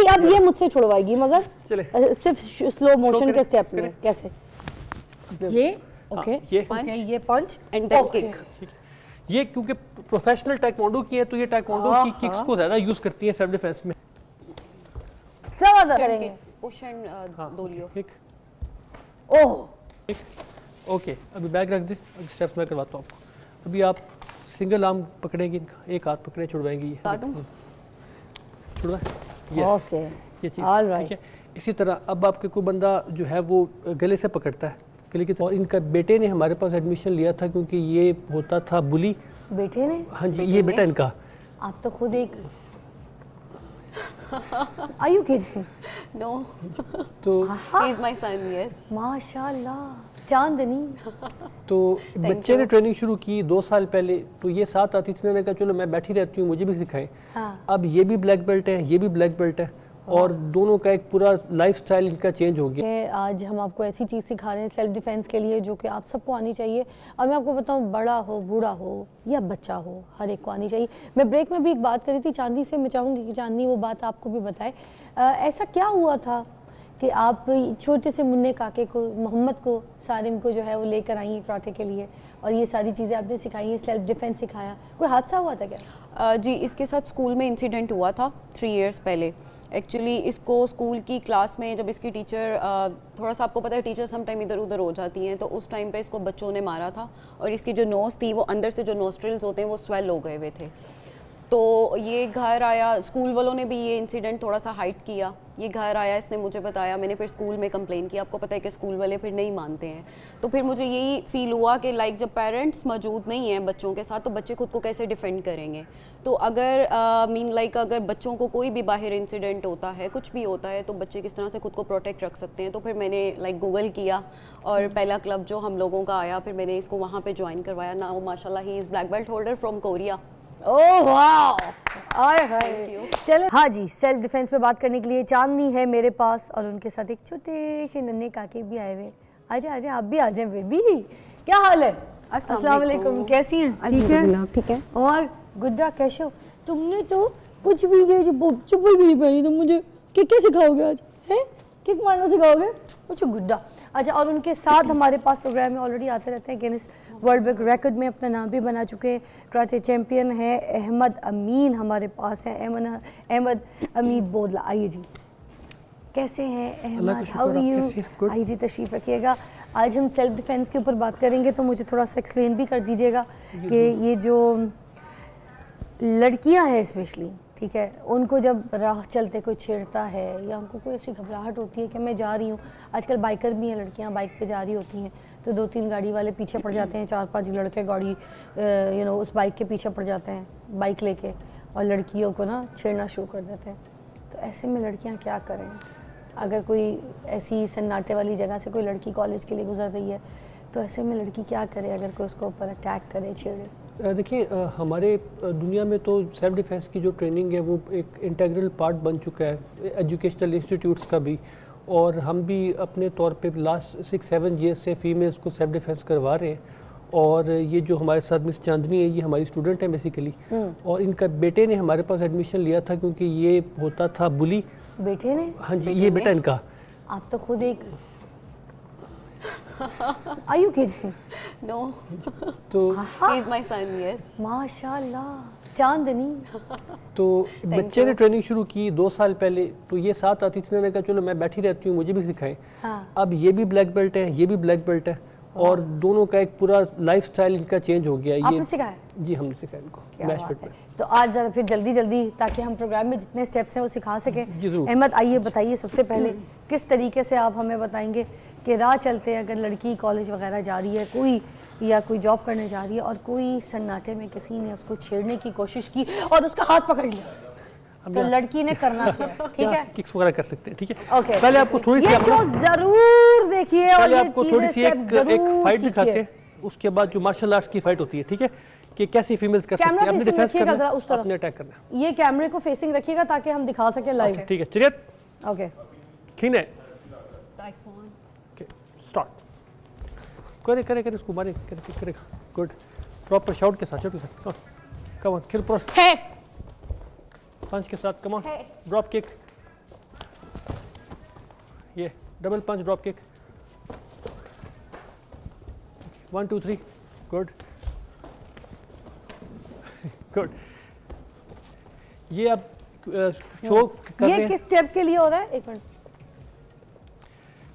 अब ये मुझसे छुड़वाएगी मगर सिर्फ स्लो मोशन के स्टेप में। कैसे? ये ओके, ये पंच एंड देन किक। ये क्योंकि प्रोफेशनल टाइक्वांडो की है तो ये टाइक्वांडो की किक्स को ज्यादा यूज करती है सेल्फ डिफेंस में। सब करेंगे पुश एंड दो लियो। ओह ओके, अभी बैग रख दे, अभी स्टेप्स मैं करवाता हूँ आपको। अभी आप सिंगल आर्म पकड़ेंगे, एक हाथ पकड़े छुड़वाएंगी, ये छुड़वा। यस ओके, ये चीज़ ठीक है। इसी तरह अब आपके कोई बंदा जो है वो गले से पकड़ता है, गले की। और इनका बेटे ने हमारे पास एडमिशन लिया था क्योंकि ये होता था बुली। बेटे ने? हाँ जी, ये बेटा इनका। आप तो खुद एक Are you kidding? No. तो he is my son, yes. माशाल्लाह, चांदनी। तो बच्चे ने ट्रेनिंग शुरू की 2 साल पहले, तो ये साथ आती थी, मैंने कहा चलो मैं बैठी रहती हूँ, मुझे भी सिखाएं। हाँ। अब ये भी ब्लैक बेल्ट है, ये भी ब्लैक बेल्ट है, और दोनों का एक पूरा लाइफस्टाइल इनका चेंज हो गया। आज हम आपको ऐसी चीज़ सिखा रहे हैं सेल्फ डिफेंस के लिए जो कि आप सबको आनी चाहिए। और मैं आपको बताऊं, बड़ा हो, बूढ़ा हो या बच्चा हो, हर एक को आनी चाहिए। मैं ब्रेक में भी एक बात करी थी चांदी से, मैं चाहूँगी कि चांदी वो बात आपको भी बताए। ऐसा क्या हुआ था कि आप छोटे से मुन्ने काके को, मोहम्मद को, सारिम को जो है वो लेकर आई हैं कराटे के लिए, और ये सारी चीज़ें आपने सिखाई हैं, सेल्फ डिफेंस सिखाया। कोई हादसा हुआ था क्या? जी, इसके साथ स्कूल में इंसिडेंट हुआ था 3 इयर्स पहले। एक्चुअली इसको स्कूल की क्लास में जब इसकी टीचर, थोड़ा सा आपको पता है टीचर सम टाइम इधर उधर हो जाती हैं, तो उस टाइम पे इसको बच्चों ने मारा था, और इसकी जो नोज़ थी वो अंदर से जो नोस्ट्रिल्स होते हैं वो स्वेल हो गए हुए थे। तो ये घर आया, स्कूल वालों ने भी ये इंसिडेंट थोड़ा सा हाइड किया। ये घर आया, इसने मुझे बताया, मैंने फिर स्कूल में कंप्लेन किया। आपको पता है कि स्कूल वाले फिर नहीं मानते हैं। तो फिर मुझे यही फील हुआ कि लाइक जब पेरेंट्स मौजूद नहीं हैं बच्चों के साथ, तो बच्चे खुद को कैसे डिफेंड करेंगे। तो अगर अगर बच्चों को कोई भी बाहर इंसिडेंट होता है, कुछ भी होता है, तो बच्चे किस तरह से खुद को प्रोटेक्ट रख सकते हैं। तो फिर मैंने गूगल किया, और पहला क्लब जो हम लोगों का आया, फिर मैंने इसको वहाँ पर ज्वाइन करवाया ना। वो माशाल्लाह he is black belt holder from Korea. Oh वाह, आए हाय। चलो हाँ जी, सेल्फ डिफेंस पे बात करने के लिए चांदनी है मेरे पास, और उनके साथ एक छोटे से नन्हे काके भी आए हुए। आजा आजा, आप भी आ जाए बेबी। क्या हाल है? अस्सलाम वालेकुम, कैसी हैं? ठीक है, ठीक है। और गुड्डा कैसे हो? तुमने तो कुछ भी चुप्पी भी नहीं पहनी, तुम मुझे किक सिखाओगे आज? हैं, किक मारना सिखाओगे? कुछ गुड्डा। अच्छा, और उनके साथ हमारे पास प्रोग्राम में ऑलरेडी आते रहते हैं, गिनीज वर्ल्ड बुक रिकॉर्ड में अपना नाम भी बना चुके हैं, कराटे चैंपियन है अहमद अमीन हमारे पास है। अहमद अमीन बोदला, आइए जी। कैसे हैं अहमद? How are you? आइए जी, तशरीफ़ रखिएगा। आज हम सेल्फ डिफेंस के ऊपर बात करेंगे, तो मुझे थोड़ा सा एक्सप्लेन भी कर दीजिएगा कि ये जो लड़कियां हैं स्पेशली, ठीक है, उनको जब राह चलते कोई छेड़ता है या उनको कोई ऐसी घबराहट होती है कि मैं जा रही हूँ, आजकल बाइकर भी हैं लड़कियाँ, बाइक पे जा रही होती हैं, तो 2-3 गाड़ी वाले पीछे पड़ जाते हैं, 4-5 लड़के गाड़ी उस बाइक के पीछे पड़ जाते हैं बाइक लेके, और लड़कियों को ना छेड़ना शुरू कर देते हैं। तो ऐसे में लड़कियाँ क्या करें? अगर कोई ऐसी सन्नाटे वाली जगह से कोई लड़की कॉलेज के लिए गुजर रही है, तो ऐसे में लड़की क्या करे अगर कोई उसको ऊपर अटैक करे, छेड़े? देखिए, हमारे दुनिया में तो सेल्फ डिफेंस की जो ट्रेनिंग है वो एक इंटीग्रल पार्ट बन चुका है एजुकेशनल इंस्टीट्यूट्स का भी, और हम भी अपने तौर पे लास्ट 6-7 ईयर्स से फीमेल्स को सेल्फ डिफेंस करवा रहे हैं। और ये जो हमारे साथ मिस चांदनी है, ये हमारी स्टूडेंट है बेसिकली, और इनका बेटे ने हमारे पास एडमिशन लिया था क्योंकि ये होता था बुली। बेटे ने? हाँ जी, ये बेटा इनका। आप तो खुद एक Are you kidding? No. तो he is my son, yes. माशाल्लाह, चांदनी। तो बच्चे ने ट्रेनिंग शुरू की 2 साल पहले, तो ये साथ आती थी, मैंने कहा चलो मैं बैठी रहती हूँ, मुझे भी सिखाएं। हाँ। अब ये भी ब्लैक बेल्ट है, ये भी ब्लैक बेल्ट है, और दोनों का एक पूरा लाइफस्टाइल इनका चेंज हो गया। आपने सिखाया? जी, हमने सिखाया इनको मैच फिट में। तो आज जरा फिर जल्दी ताकि हम प्रोग्राम में जितने स्टेप्स हैं वो सिखा सकें। अहमद, आइए बताइए, सबसे पहले किस तरीके से आप हमें बताएंगे कि राह चलते अगर लड़की कॉलेज वगैरह जा रही है कोई, या कोई जॉब करने जा रही है, और कोई सन्नाटे में किसी ने उसको छेड़ने की कोशिश की और उसका हाथ पकड़ लिया, तो लड़की ने करना क्या? ठीक है, किक्स वगैरह कर सकते हैं, ठीक है। ओके, पहले आपको थोड़ी सी शो जरूर देखिए, और ये आपको थोड़ी सी एक फाइट दिखाते सीखिए। हैं, उसके बाद जो मार्शल आर्ट्स की फाइट होती है, ठीक है, कि कैसे फीमेल्स कर सकती है, अपने डिफेंस करना, अपने अटैक करना। ये कैमरे को फेसिंग रखिएगा ताकि हम दिखा सके लाइव। ठीक है, चलिए। ओके, खीने स्टार्ट करे उसको मारे, करेगा। गुड, प्रॉपर शाउट के साथ, कम ऑन, किल प्रोस है पंच के साथ, कम ऑन, ड्रॉप किक, ये डबल पंच ड्रॉप किक, 1 2 3, गुड गुड। ये अब शो कर रहे ये हैं। किस स्टेप के लिए हो रहा है? एक मिनट,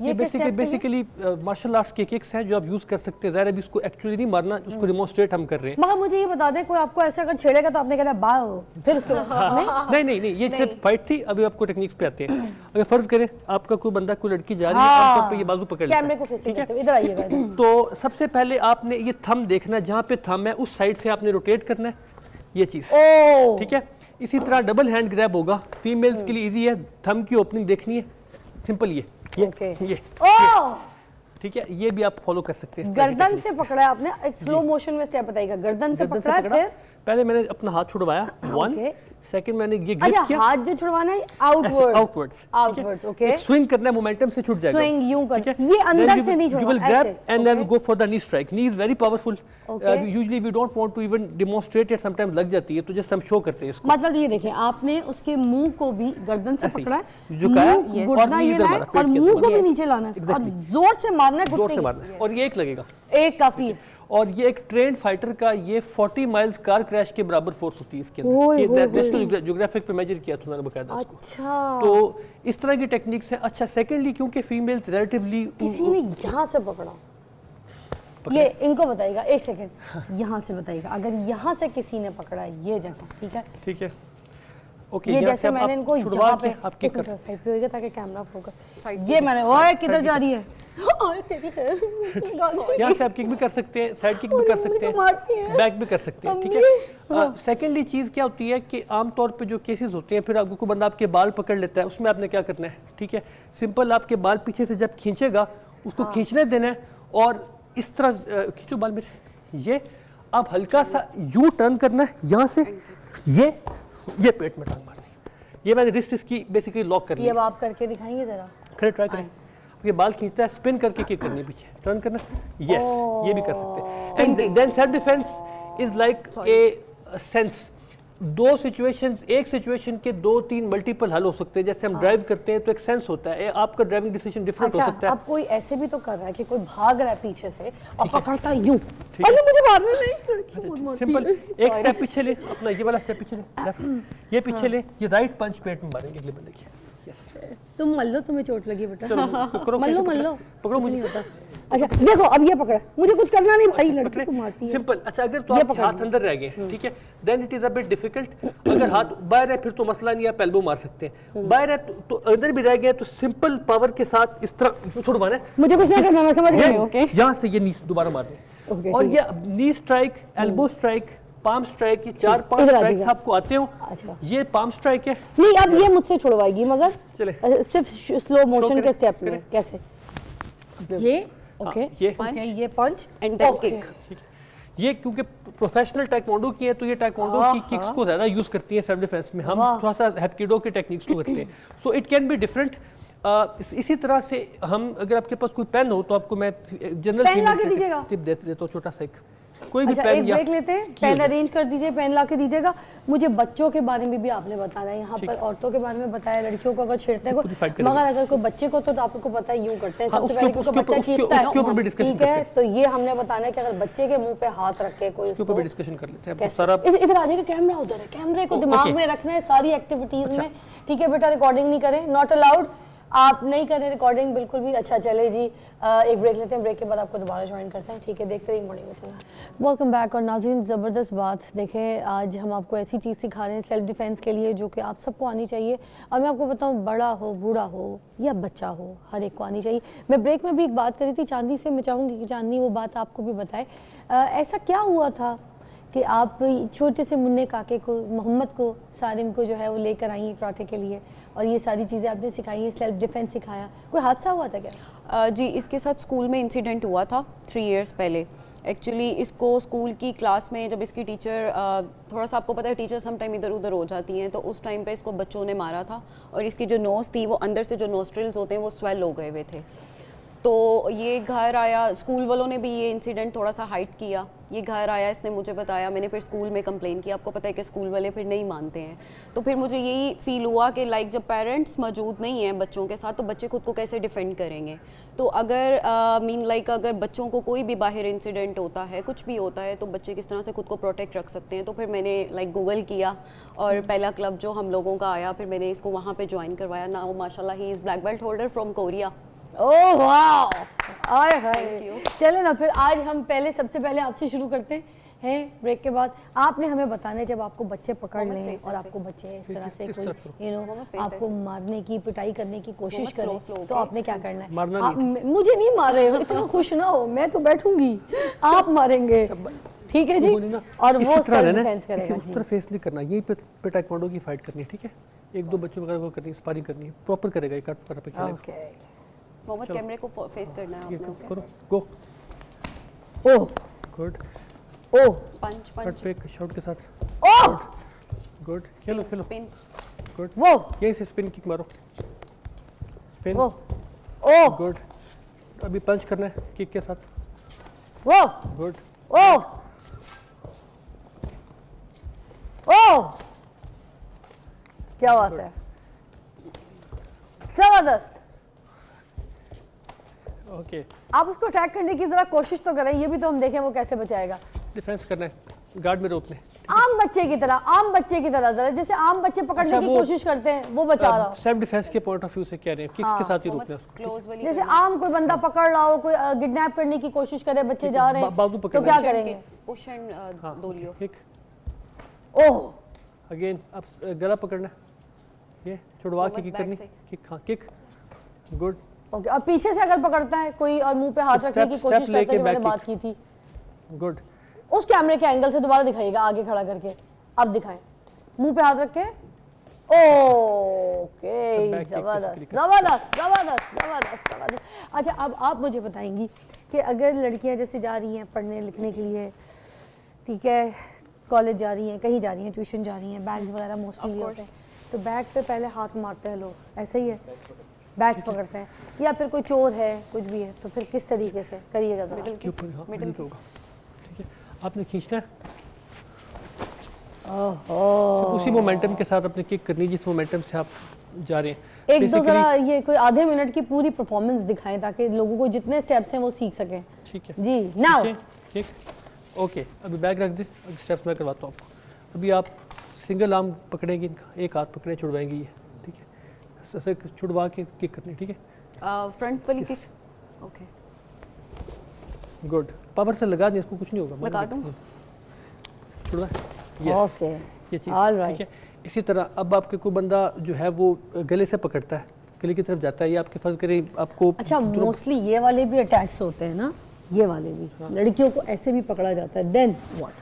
ये किस स्टेप के लिए? बेसिकली मार्शल आर्ट्स के किक्स हैं जो आप यूज कर सकते हैं। ज़ाहिर है अभी इसको एक्चुअली नहीं मारना, उसको डिमोन्स्ट्रेट हम कर रहे हैं। मगर मुझे ये बता दें, कोई आपको ऐसे अगर छेड़ेगा तो आपने कहना बाओ, फिर उसके बाद नहीं? नहीं, ये सिर्फ फाइट थी। अभी आपको टेक्निक्स पे आते हैं। अगर फर्ज करें आपका कोई बंदा, कोई लड़की जा रही है, आमतौर पे ये बाजू पकड़ लेता है, कैमरे को फेसिंग करते हुए इधर आइएगा इधर। तो सबसे पहले आपने ये थंब देखना है, जहाँ पे थंब है उस साइड से आपने रोटेट करना है, ये चीज़, ओ ठीक है। इसी तरह डबल हैंड ग्रैब होगा, फीमेल्स के लिए इजी है, थंब की ओपनिंग देखनी है, सिंपल ये ये ओ ठीक है। ये भी आप फॉलो कर सकते हैं। गर्दन से पकड़ा है आपने, एक स्लो मोशन में स्टेप बताइएगा। गर्दन से पकड़ा है, फिर पहले मैंने अपना हाथ छुड़वाया, 1 सेकंड मैंने ये ग्रिप अच्छा किया, हाथ जो छुड़वाना है आउटवर्ड्स, आउटवर्ड्स ओके। एक स्विंग करना है, मोमेंटम से छूट जाएगा, स्विंग यूं कर, ठीक है? ये अंदर Then you से will- नहीं you will छुड़वाना, grab ऐसे, and then okay? go for the knee strike. Knee is very powerful. Okay. Usually we don't want to even demonstrate it, sometimes लग जाती है, तो जस्ट हम शो करते हैं इसको। मतलब ये देखें, आपने उसके मुंह को भी गर्दन से ऐसे ही, पकड़ा है, झुकाया, मुंह yes. घुटना और ये इधर लाए मारा, पेट और के मुंह अंदर को भी मारा। नीचे लाना है और Exactly. जोर से मारना है जोर घुटने से की। मारना है, और ये एक लगेगा। एक काफी है। और ये एक ट्रेंड फाइटर का ये 40 माइल्स कार क्रैश के बराबर फोर्स होती है इसके ओए, अंदर। ये ओए, नेशनल ज्योग्राफिक पे मेजर किया था उन्होंने बकायदा उसको। अच्छा, तो इस तरह की टेक्निक्स हैं। अच्छा, सेकेंडली क्योंकि फीमेल्स रिलेटिवली किसी ने यहाँ से पकड़ा, ये इनको बताइएगा, एक सेकंड यहाँ से बताइएगा, अगर यहाँ से किसी ने पकड़ा है ये जगह, ठीक है, ठीक है, ओके। ये यहाँ से जैसे अब मैंने आप इनको छुड़वा यहाँ के पे आप किक कर सकते साइड पे होएगा ताकि कैमरा फोकस, ये मैंने, ओए किधर जा रही है, ओए तेरी खैर, हैं। यहाँ से आप किक भी कर सकते हैं, साइड किक भी कर सकते हैं, मारती है बैक भी कर सकते हैं, ठीक है। सेकेंडली चीज़ क्या होती है कि आमतौर पे जो केसेस होते हैं, फिर आपको कोई बंदा आपके बाल पकड़ लेता है, उसमें आपने क्या करना है, ठीक है, सिंपल आपके बाल पीछे से जब खींचेगा उसको खींचने देना है, और इस तरह खींचो बाल मेरे, ये अब हल्का सा यू टर्न करना है, यहाँ से ये पेट में टर्न मारनी है। ये मैंने रिस्ट इसकी बेसिकली लॉक कर ये लिया। अब आप करके दिखाएंगे जरा, खड़े ट्राई करें। ये बाल खींचता है, स्पिन करके किक करनी है, पीछे टर्न करना, यस, ये भी कर सकते हैं। And then self defence is like a sense. दो सिचुएशंस, एक सिचुएशन के 2-3 मल्टीपल हल हो सकते हैं। जैसे हम ड्राइव करते हैं तो एक सेंस होता है, आपका ड्राइविंग डिसीजन डिफरेंट हो अच्छा, सकता है। अब कोई ऐसे भी तो कर रहा है कि कोई भाग रहा है पीछे से और पकड़ता है यूं, अरे मुझे मारना नहीं, लड़की बहुत मारती सिंपल, है। एक स्टेप पीछे ले, अपना ये वाला स्टेप पीछे ले, लेफ्ट, ये पीछे ले, ये राइट पंच पेट में मारेंगे अगले बंदे की। यस, तुम मल लो, तुम्हें चोट लगी बेटा, चलो पकड़ो, मल लो, मल लो, पकड़ो कुछ मुझे। नहीं होता। अच्छा देखो, अब ये पकड़ा, मुझे कुछ करना नहीं भाई, लड़की को मारती है। सिंपल। अच्छा, अगर तो ये आपके पकड़ हाथ लिया। अंदर रह गए, ठीक है, then it is a bit difficult. अगर हाथ बाहर है फिर तो मसला नहीं, आप एल्बो मार सकते हैं। बाहर है तो अंदर भी रह गए तो सिंपल पावर के साथ इस तरह छुड़वाना है, मुझे कुछ नहीं करना, मैं समझ गई, ओके यहाँ से ये नी दोबारा मारने, ओके, और ठीक ये knee strike, elbow strike, palm strike, ये 4-5 इधर आ स्ट्राइक्स जाइएगा। आपको आते हो। अच्छा। ये पाम स्ट्राइक है, नहीं, अब ये मुझसे छुड़वाएगी मगर चले सिर्फ स्लो मोशन करें, के स्टेप में। करें। कैसे? ये ओके, ये ओके, ये punch and then okay. Kick. ये क्योंकि प्रोफेशनल टाइक्वांडो की है तो ये टाइक्वांडो की किक्स को ज्यादा यूज करती है सेल्फ डिफेंस में। हम वाह। थोड़ा सा हैप्किडो के टेक्निक्स को करते हैं, so it can be different. इसी तरह से हम, अगर आपके पास कोई पेन हो तो आपको मैं जनरल पेन ला के दीजिएगा। टिप दे देता हूँ, छोटा सा एक कोई भी अच्छा, पेन एक या ब्रेक लेते हैं, पेन अरेंज कर दीजिए, पेन ला के दीजिएगा। मुझे बच्चों के बारे में भी आपने बताना है, यहाँ पर औरतों के बारे में बताया, लड़कियों को अगर छेड़ते हैं खुद ही fight को, करेंगे। मगर अगर कोई बच्चे को तो आपको पता है यूं करते हैं हाँ, सबसे उसके पहले, ऊपर- क्योंकि बच्चा उसके- चीखता है उसके ऊपर भी ना, discussion ठीक है, करते तो ये हमने बताना है कि अगर बच्चे के मुंह पे हाथ रख के कोई उसके ऊपर उसको भी डिस्कशन कर लेते हैं। कैसे? सारा इधर आ जाएगा, कैमरा उधर है, कैमरे को दिमाग okay। में रखना है सारी एक्टिविटीज में, ठीक है बेटा, रिकॉर्डिंग नहीं करें, नॉट अलाउड, आप नहीं करें रिकॉर्डिंग बिल्कुल भी। अच्छा चले जी, एक ब्रेक लेते हैं, ब्रेक के बाद आपको दोबारा ज्वाइन करते हैं, ठीक है, देखते रहिए मॉर्निंग विद। Welcome back. और नाज़रीन, ज़बरदस्त बात देखें, आज हम आपको ऐसी चीज़ सिखा रहे हैं सेल्फ डिफेंस के लिए जो कि आप सबको आनी चाहिए, और मैं आपको बताऊं, बड़ा हो, बूढ़ा हो या बच्चा हो, हर एक को आनी चाहिए। मैं ब्रेक में भी एक बात करी थी चांदी से, मैं चाहूँगी कि चांदी वो बात आपको भी बताए, ऐसा क्या हुआ था कि आप छोटे से मुन्ने काके को, मोहम्मद को, सारिम को जो है वो लेकर आई हैं कराटे के लिए, और ये सारी चीज़ें आपने सिखाई हैं, सेल्फ डिफेंस सिखाया, कोई हादसा हुआ था क्या? जी, इसके साथ स्कूल में इंसिडेंट हुआ था 3 इयर्स पहले। एक्चुअली इसको स्कूल की क्लास में जब इसकी टीचर, थोड़ा सा आपको पता है टीचर सम टाइम इधर उधर हो जाती हैं, तो उस टाइम पे इसको बच्चों ने मारा था, और इसकी जो नोज़ थी वो अंदर से जो नोस्ट्रिल्स होते हैं वो स्वेल हो गए हुए थे। तो ये घर आया, स्कूल वालों ने भी ये इंसिडेंट थोड़ा सा हाइड किया। ये घर आया, इसने मुझे बताया, मैंने फिर स्कूल में कंप्लेन किया। आपको पता है कि स्कूल वाले फिर नहीं मानते हैं। तो फिर मुझे यही फील हुआ कि लाइक जब पेरेंट्स मौजूद नहीं हैं बच्चों के साथ, तो बच्चे खुद को कैसे डिफेंड करेंगे। तो अगर अगर बच्चों को कोई भी बाहर इंसिडेंट होता है, कुछ भी होता है, तो बच्चे किस तरह से खुद को प्रोटेक्ट रख सकते हैं। तो फिर मैंने गूगल किया और पहला क्लब जो हम लोगों का आया, फिर मैंने इसको वहाँ पे ज्वाइन करवाया। नाउ माशाल्लाह he is black belt holder from Korea. Oh वाह, आय Thank हाय। you. चले ना फिर आज हम सबसे पहले आपसे शुरू करते हैं ब्रेक के बाद। आपने हमें बताना है जब आपको बच्चे पकड़ मोहम्मद लें फैसल और से। आपको बच्चे इस तरह से इस कोई तरफ मोहम्मद फैसल आपको से। मारने की, पिटाई करने की कोशिश मोहम्मद करें slow तो के। आपने क्या करना है? मारना मुझे नहीं मार रहे हो, इतना खुश ना हो, मैं तो बैठूंगी, आप मारेंगे, ठीक है जी। वो बोली ना, और इसी वो तरह सेल्फ रहना है, डिफेंस करेगा उस जी। तरह फेस नहीं करना, यहीं पे टाइक्वांडो की फाइट करनी है, ठीक है। एक दो बच्चों वगैरह को करनी है, स्पारिंग करनी है, प्रॉपर करेगा, एक कट पे खेलेगा। ओके मोहम्मद कैमरे को फेस करना है ठीक आपने। है, ओके, करो, गो, ओह गुड, ओह पंच कट पंच पे शॉट के साथ, ओह गुड, खेलो खेलो, स्पिन। गुड, वो यहीं से स्पिन किक मारो, स्पिन, वो ओह गुड, अभी पंच करना है किक के साथ, वो गुड, ओह ओह क्या बात है, जबरदस्त। ओके, आप उसको अटैक करने की जरा कोशिश तो करें, ये भी तो हम देखें वो कैसे बचाएगा। डिफेंस करना है, गार्ड में रोकने, आम बच्चे की तरह जरा जैसे आम बच्चे पकड़ने अच्छा, की वो- कोशिश करते हैं वो बचा रहा हो। सेल्फ डिफेंस के पॉइंट ऑफ व्यू से कह रहे हैं, किक्स के साथ ही रोकना है उसको, क्लोज वाली जैसे आम कोई बंदा पकड़ रहा हो, कोई किडनैप करने की कोशिश करे, बच्चे जा रहे बाजू हैं तो पकड़ना क्या है। करेंगे? पुश एंड हाँ, दो लियो। किक, ओह अगेन अब गला पकड़ना है, ये छुड़वा के मोहम्मद किक बैक करनी, से। किक, हाँ किक, गुड, ओके। और पीछे से अगर पकड़ता है कोई और मुंह पे हाथ Step- रखने की step कोशिश करता लेके है जो मैंने back बात kick। की थी, गुड, उस कैमरे के एंगल से दोबारा दिखाइएगा, आगे खड़ा करके अब दिखाएं, मुंह पे हाथ रख के। ओके सब back kick जबरदस्त basically जबरदस्त जबरदस्त जबरदस्त जबरदस्त। अच्छा अब आप मुझे बताएंगी कि अगर लड़कियां जैसे जा रही हैं पढ़ने लिखने के लिए, ठीक है, कॉलेज जा रही हैं, कहीं जा रही हैं, ट्यूशन जा रही हैं, बैग्स वगैरह मोस्टली Of होते हैं, तो बैग पे पहले हाथ मारते हैं लोग, ऐसा ही है, बैग्स पकड़ते हैं, या फिर कोई चोर है कुछ भी है तो फिर किस तरीके से करिएगा जरा। के ऊपर, हाँ मिडिल पे होगा, ठीक है, आपने खींचना है, ओहो उसी मोमेंटम के साथ अपने किक करनी है जिस मोमेंटम से आप जा रहे हैं। एक दो Basically- जरा ये कोई आधे मिनट की पूरी परफॉर्मेंस दिखाएं ताकि लोगों को जितने स्टेप्स हैं वो सीख सकें। ठीक है, जी नाउ किक, ओके, अभी बैग रख दे, स्टेप्स मैं करवाता हूँ आपको। अभी आप सिंगल आर्म पकड़ेंगे, इनका एक हाथ पकड़े छुड़वाएंगे ये, ठीक है, ऐसे छुड़वा के किक करनी, ठीक है, फ्रंट वाली किस- किक। ओके, गुड, पावर से लगा दें, इसको कुछ नहीं होगा, लगा दूं? छुड़वा, यस, ओके ये चीज़, All ठीक right. है। इसी तरह अब आपके कोई बंदा जो है वो गले से पकड़ता है, गले की तरफ जाता है, ये आपके फर्ज करें आपको अच्छा मोस्टली ये वाले भी अटैक्स होते हैं ना, ये वाले भी लड़कियों को ऐसे भी पकड़ा जाता है, देन व्हाट?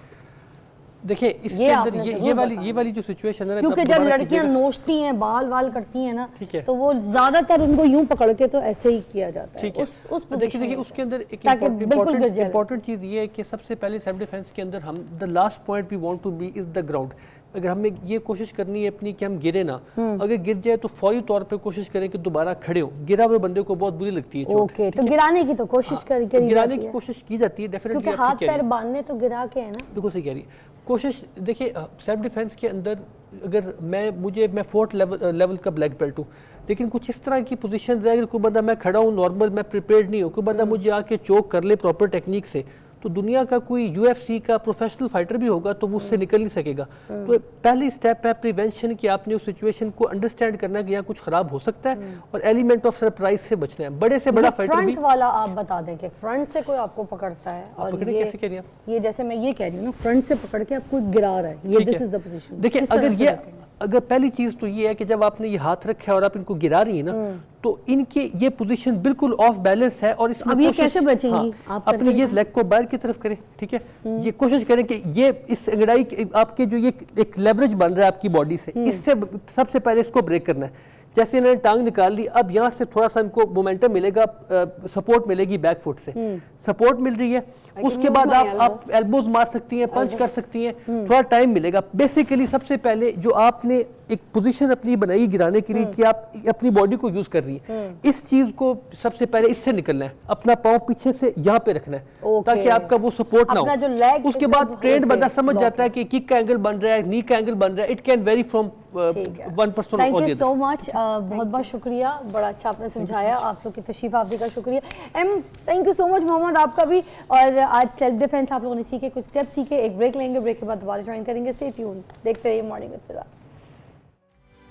देखिए इसके ये अंदर आपने ये ज़रूर वाली बताना। जो सिचुएशन है ना, क्योंकि आप जब दोबारा लड़कियां कीजिएगा। नोचती हैं, बाल वाल करती हैं ना, ठीक है। तो वो ज्यादातर उनको यूं पकड़ के तो ऐसे ही किया जाता है, ठीक है, उस देखिए पोजीशन देखिए में उसके अंदर एक ताकि बिल्कुल गिर जाए। इंपॉर्टेंट चीज़ ये है कि सबसे पहले सेल्फ डिफेंस के अंदर हम the last point we want to be is the ground. अगर हमें ये कोशिश करनी है अपनी कि हम गिरे ना, अगर गिर जाए तो फौरी तौर पे कोशिश करें कि दोबारा खड़े हो। गिरा हुए बंदे को बहुत बुरी लगती है चोट, ओके, तो गिराने की तो कोशिश करी गिराने जाती की है, कोशिश की जाती है डेफिनेटली, क्योंकि हाथ पैर बांधने तो गिरा के है ना। बिल्कुल सही कह रही है। कोशिश देखिए सेल्फ डिफेंस के अंदर अगर मैं 4th लेवल का ब्लैक बेल्ट हूँ, लेकिन कुछ इस तरह की पोजीशंस है, अगर कोई बंदा मैं खड़ा हूँ नॉर्मल, मैं प्रिपेयर्ड नहीं हूँ, कोई बंदा मुझे आके चोक कर ले प्रॉपर टेक्निक से, तो दुनिया का कोई यूएफसी का प्रोफेशनल फाइटर भी होगा तो वो उससे निकल नहीं सकेगा। तो पहली स्टेप है प्रिवेंशन कि आपने उस सिचुएशन को अंडरस्टैंड करना है कि यहाँ कुछ खराब हो सकता है और एलिमेंट ऑफ सरप्राइज से बचना है। बड़े से बड़ा फाइटर भी फ्रंट वाला आप बता दें कि फ्रंट से कोई आपको पकड़ता है और पकड़े, कैसे कह रही हैं आप? ये जैसे मैं ये कह रही हूँ ना, फ्रंट से पकड़ के आपको गिरा रहा है, ये ठीक दिस है। Is the position. देखिए अगर पहली चीज तो ये है कि जब आपने ये हाथ रखा है और आप इनको गिरा रही है ना, तो इनके ये पोजीशन बिल्कुल ऑफ बैलेंस है और इसमें अब ये कोशिश- कैसे बचेंगी? आप अपने करके ये दिखाएं। लेग को बाहर की तरफ करें, ठीक है, ये कोशिश करें कि ये इस अंगड़ाई आपके जो ये एक लेवरेज बन रहा है आपकी बॉडी से, इससे सबसे पहले इसको ब्रेक करना है। जैसे इन्होंने टांग निकाल ली, अब यहाँ से थोड़ा सा इनको मोमेंटम मिलेगा, सपोर्ट मिलेगी बैक फुट से, सपोर्ट मिल रही है, उसके use बाद my आप एल्बोज मार सकती हैं, पंच कर सकती हैं, थोड़ा टाइम मिलेगा। बेसिकली सबसे पहले जो आपने एक पोजीशन अपनी बनाई गिराने के लिए कि आप अपनी बॉडी को यूज कर रही है, इस चीज को सबसे पहले इससे निकलना है, अपना पाँव पीछे से यहाँ पे रखना है ताकि आपका वो सपोर्ट ना अपना जो हो। leg उसके एकदम बाद ट्रेंड होके बंदा समझ block जाता है कि किक का एंगल बन रहा है, नी का एंगल बन रहा है, it can very from one person thank और यू सो मच, बहुत बहुत शुक्रिया, बड़ा अच्छा आपने समझाया, आप लोग की तशरीफ आवरी का शुक्रिया। Thank you so much Mohammed, आपका भी। और आज सेल्फ डिफेंस आप लोगों ने सीखे, कुछ स्टेप सीखे। एक ब्रेक लेंगे, ब्रेक के बाद दोबारा ज्वाइन करेंगे। स्टे ट्यून, देखते रहिए मॉर्निंग विद फिजा।